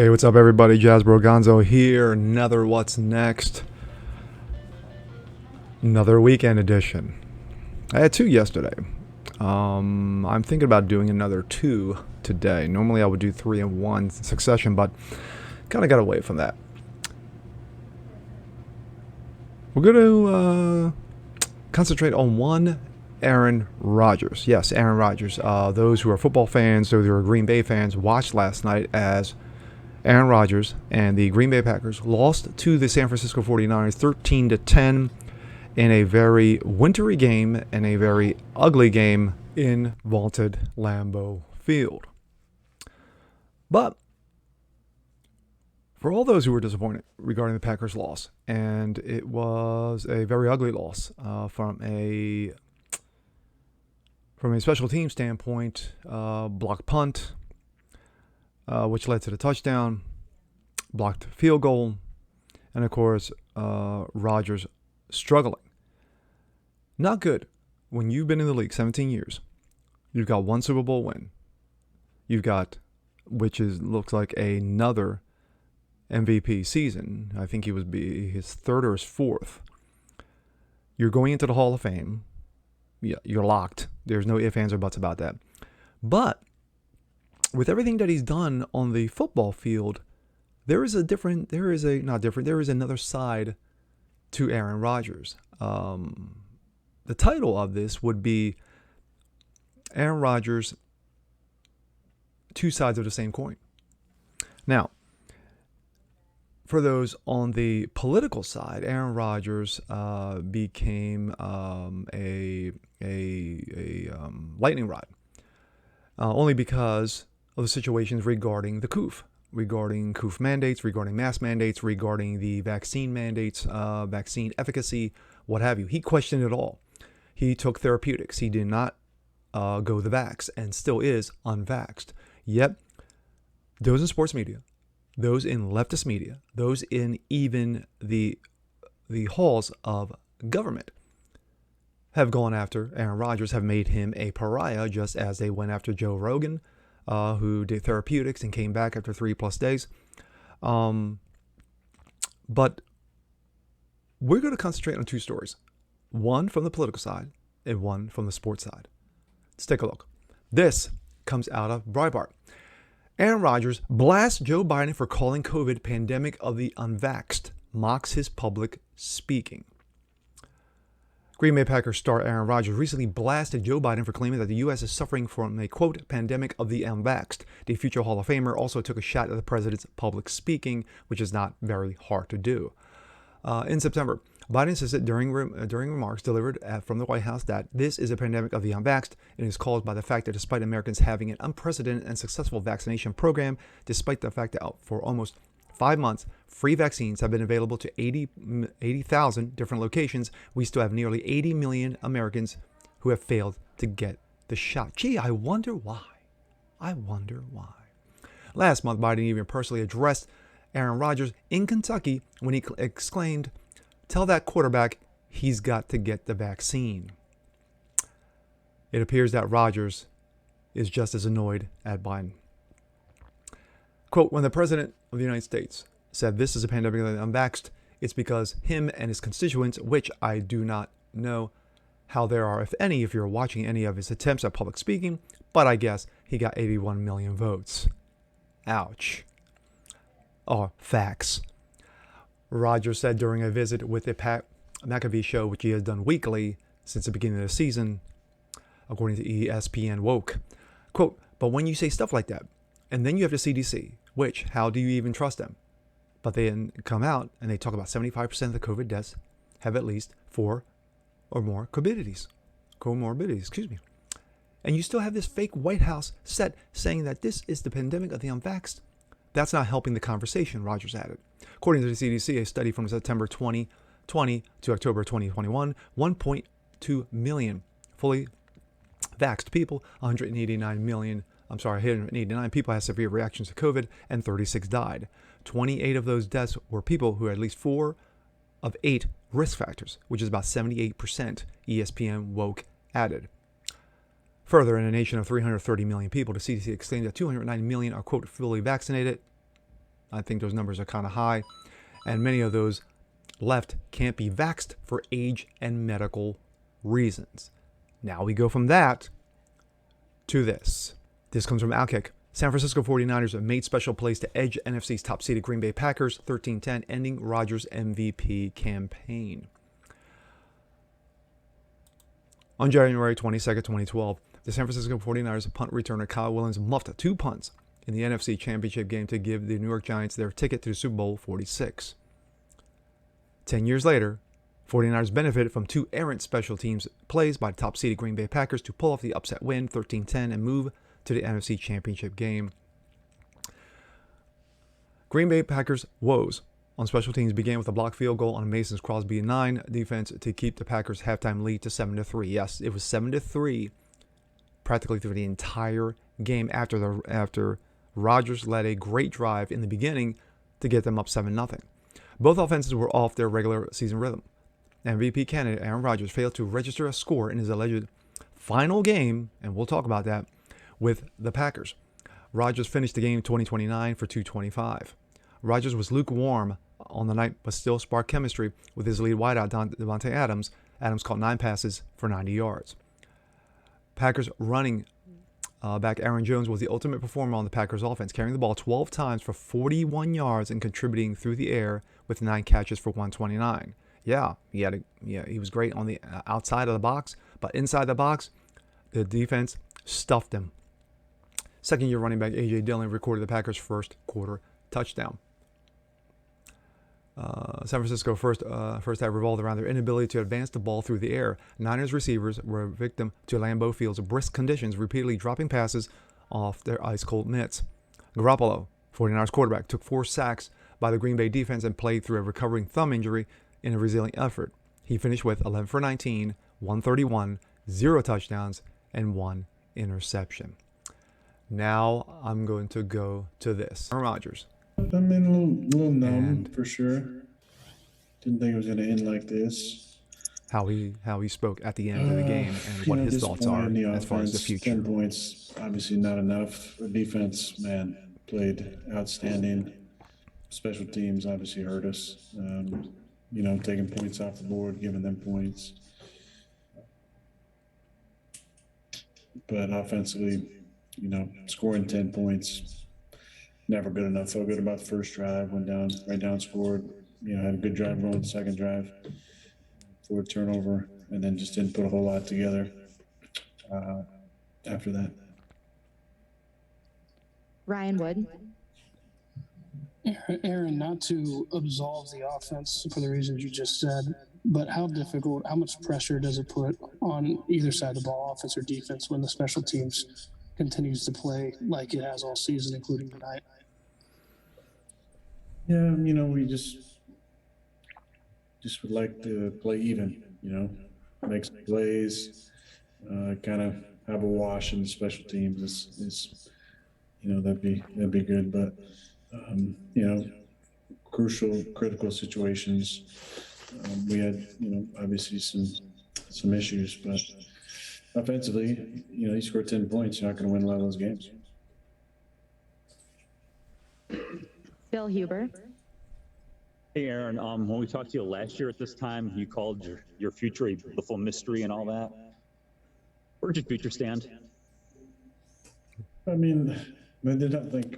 Hey, what's up, everybody? Jazz Broganzo here. Another What's Next. Another weekend edition. I had two yesterday. I'm thinking about doing another two today. Normally I would do three in one succession, but kind of got away from that. We're going to concentrate on one Arron Rogers. Yes, Arron Rogers. Those who are football fans, those who are Green Bay fans, watched last night as Arron Rodgers and the Green Bay Packers lost to the San Francisco 49ers 13-10 in a very wintry game and a very ugly game in vaulted Lambeau Field. But for all those who were disappointed regarding the Packers' loss, and it was a very ugly loss from a special team standpoint, blocked punt, which led to the touchdown, blocked field goal, and of course, Rodgers struggling. Not good when you've been in the league 17 years. You've got one Super Bowl win. You've got, looks like another MVP season. I think he would be his third or his fourth. You're going into the Hall of Fame. Yeah, you're locked. There's no ifs, ands, or buts about that. But with everything that he's done on the football field, there is another side to Arron Rodgers. The title of this would be Arron Rodgers, Two Sides of the Same Coin. Now, for those on the political side, Arron Rodgers became a lightning rod, only because of the situations regarding the COOF, regarding COOF mandates, regarding mask mandates, regarding the vaccine mandates, vaccine efficacy, what have you. He questioned it all. He took therapeutics. He did not go the vax and still is unvaxxed. Yet, those in sports media, those in leftist media, those in even the halls of government have gone after Arron Rodgers, have made him a pariah, just as they went after Joe Rogan, who did therapeutics and came back after 3+ days. But we're going to concentrate on two stories. One from the political side and one from the sports side. Let's take a look. This comes out of Breitbart. Arron Rodgers blasts Joe Biden for calling COVID pandemic of the unvaxxed, mocks his public speaking. Green Bay Packers star Arron Rogers recently blasted Joe Biden for claiming that the U.S. is suffering from a, quote, pandemic of the unvaxxed. The future Hall of Famer also took a shot at the president's public speaking, which is not very hard to do. In September, Biden insisted during remarks delivered from the White House that this is a pandemic of the unvaxxed and is caused by the fact that despite Americans having an unprecedented and successful vaccination program, despite the fact that for almost 5 months, free vaccines have been available to 80,000 different locations, we still have nearly 80 million Americans who have failed to get the shot. Gee, I wonder why. Last month, Biden even personally addressed Arron Rodgers in Kentucky when he exclaimed, "Tell that quarterback he's got to get the vaccine." It appears that Rodgers is just as annoyed at Biden. Quote, when the president of the United States said this is a pandemic of the unvaxxed, it's because him and his constituents, which I do not know how there are, if any, if you're watching any of his attempts at public speaking, but I guess he got 81 million votes. Ouch. Or facts. Rodgers said during a visit with the Pat McAfee show, which he has done weekly since the beginning of the season, according to ESPN Woke, quote, but when you say stuff like that, and then you have the CDC, which, how do you even trust them? But they then come out and they talk about 75% of the COVID deaths have at least 4 or more comorbidities. And you still have this fake White House set saying that this is the pandemic of the unvaxxed. That's not helping the conversation, Rodgers added. According to the CDC, a study from September 2020 to October 2021, 1.2 million fully vaxxed people, 189 people had severe reactions to COVID, and 36 died. 28 of those deaths were people who had at least 4 of 8 risk factors, which is about 78%, ESPN Woke added. Further, in a nation of 330 million people, the CDC exclaimed that 290 million are, quote, fully vaccinated. I think those numbers are kind of high. And many of those left can't be vaxxed for age and medical reasons. Now we go from that to this. This comes from Outkick. San Francisco 49ers have made special plays to edge NFC's top-seeded Green Bay Packers 13-10, ending Rodgers' MVP campaign. On January 22nd, 2012, the San Francisco 49ers punt returner Kyle Williams muffed 2 punts in the NFC Championship game to give the New York Giants their ticket to the Super Bowl 46. 10 years later, 49ers benefited from 2 errant special teams plays by the top-seeded Green Bay Packers to pull off the upset win 13-10 and move to the NFC Championship game. Green Bay Packers' woes on special teams began with a blocked field goal on Mason's Crosby 9 defense to keep the Packers' halftime lead to 7-3. Yes, it was 7-3 practically through the entire game after Rodgers led a great drive in the beginning to get them up 7-0. Both offenses were off their regular season rhythm. MVP candidate Arron Rogers failed to register a score in his alleged final game, and we'll talk about that, with the Packers. Rodgers finished the game 20-29 for 225. Rodgers was lukewarm on the night, but still sparked chemistry with his lead wideout, Davante Adams. Adams caught 9 passes for 90 yards. Packers running back Aaron Jones was the ultimate performer on the Packers offense, carrying the ball 12 times for 41 yards and contributing through the air with 9 catches for 129. Yeah, he was great on the outside of the box, but inside the box, the defense stuffed him. Second-year running back A.J. Dillon recorded the Packers' first quarter touchdown. San Francisco first half revolved around their inability to advance the ball through the air. Niners receivers were a victim to Lambeau Field's brisk conditions, repeatedly dropping passes off their ice-cold mitts. Garoppolo, 49ers quarterback, took 4 sacks by the Green Bay defense and played through a recovering thumb injury in a resilient effort. He finished with 11 for 19, 131, 0 touchdowns, and 1 interception. Now I'm going to go to this. Arron Rodgers. I mean, a little numb for sure. Didn't think it was going to end like this. How he spoke at the end of the game and what his thoughts are as far as the future. 10 points, obviously not enough. The defense, man, played outstanding. Special teams obviously hurt us. Taking points off the board, giving them points. But offensively, scoring 10 points, never good enough. Felt good about the first drive, went down, right down, scored. Had a good drive going the second drive, forward turnover, and then just didn't put a whole lot together after that. Ryan Wood. Aaron, not to absolve the offense for the reasons you just said, but how much pressure does it put on either side of the ball, offense or defense, when the special teams continues to play like it has all season, including tonight? Yeah, we just would like to play even, make some plays, kind of have a wash in the special teams is that'd be good. But, critical situations, we had, obviously some issues, but offensively, you score 10 points, you're not going to win a lot of those games. Bill Huber. Hey, Aaron, when we talked to you last year at this time, you called your future a beautiful mystery and all that. Where did your future stand? I didn't think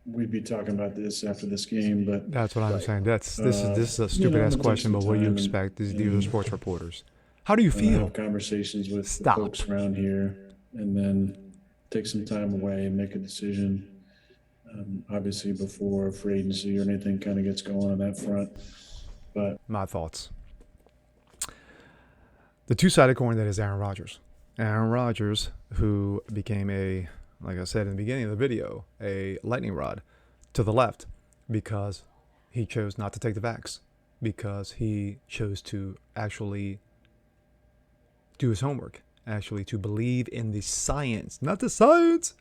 we'd be talking about this after this game, but that's what I'm saying. This is a stupid-ass question, but what do you expect? These are sports reporters. How do you feel? Have conversations with the folks around here, and then take some time away and make a decision. Obviously, before free agency or anything kind of gets going on that front. But my thoughts. The two-sided coin that is Arron Rodgers. Arron Rodgers, who became like I said in the beginning of the video, a lightning rod to the left because he chose not to take the vax, because he chose to actually do his homework, actually to believe in the science, not the science,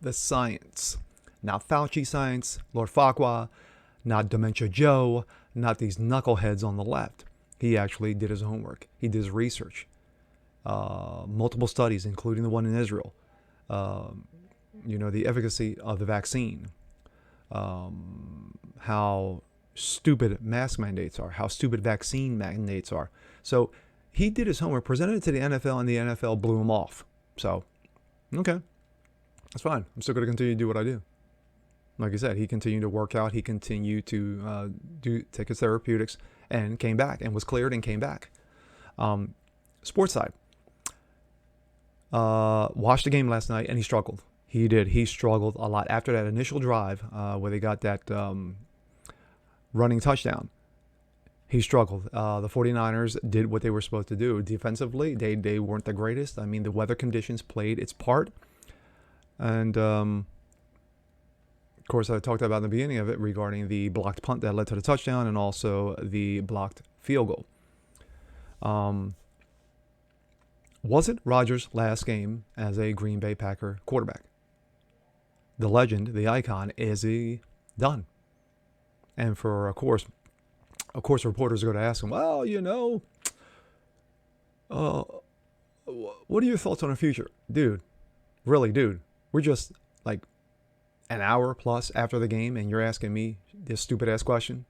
the science. Not Fauci science, Lord Farquhar, not Dementia Joe, not these knuckleheads on the left. He actually did his homework. He did his research. Multiple studies, including the one in Israel. The efficacy of the vaccine. how stupid mask mandates are, how stupid vaccine mandates are. So he did his homework, presented it to the NFL, and the NFL blew him off. So, okay, that's fine. I'm still going to continue to do what I do. Like I said, he continued to work out. He continued to take his therapeutics and came back and was cleared and came back. Sports side. Watched the game last night and he struggled. He did. He struggled a lot after that initial drive where they got that running touchdown. He struggled. The 49ers did what they were supposed to do. Defensively, they weren't the greatest. I mean, the weather conditions played its part. And, of course, I talked about in the beginning of it regarding the blocked punt that led to the touchdown and also the blocked field goal. Wasn't Rodgers' last game as a Green Bay Packer quarterback? The legend, the icon, is he done? And of course, reporters are going to ask him, well, what are your thoughts on the future? Dude, we're just like an hour plus after the game and you're asking me this stupid ass question?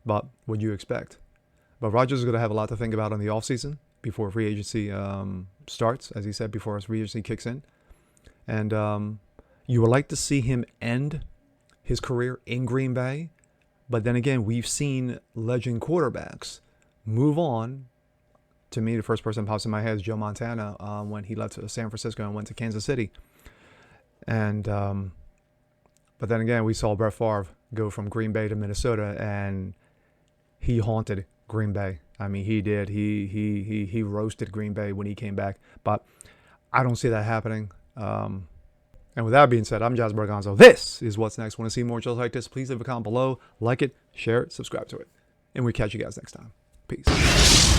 But what do you expect? But Rodgers is going to have a lot to think about in the offseason before free agency starts, as he said, before free agency kicks in. And you would like to see him end his career in Green Bay. But then again, we've seen legend quarterbacks move on. To me, the first person that pops in my head is Joe Montana when he left San Francisco and went to Kansas City. And but then again, we saw Brett Favre go from Green Bay to Minnesota, and he haunted Green Bay. I mean, he did. He roasted Green Bay when he came back. But I don't see that happening. And with that being said, I'm Jazz Bergonzo. This is What's Next. Want to see more shows like this? Please leave a comment below. Like it, share it, subscribe to it. And we'll catch you guys next time. Peace.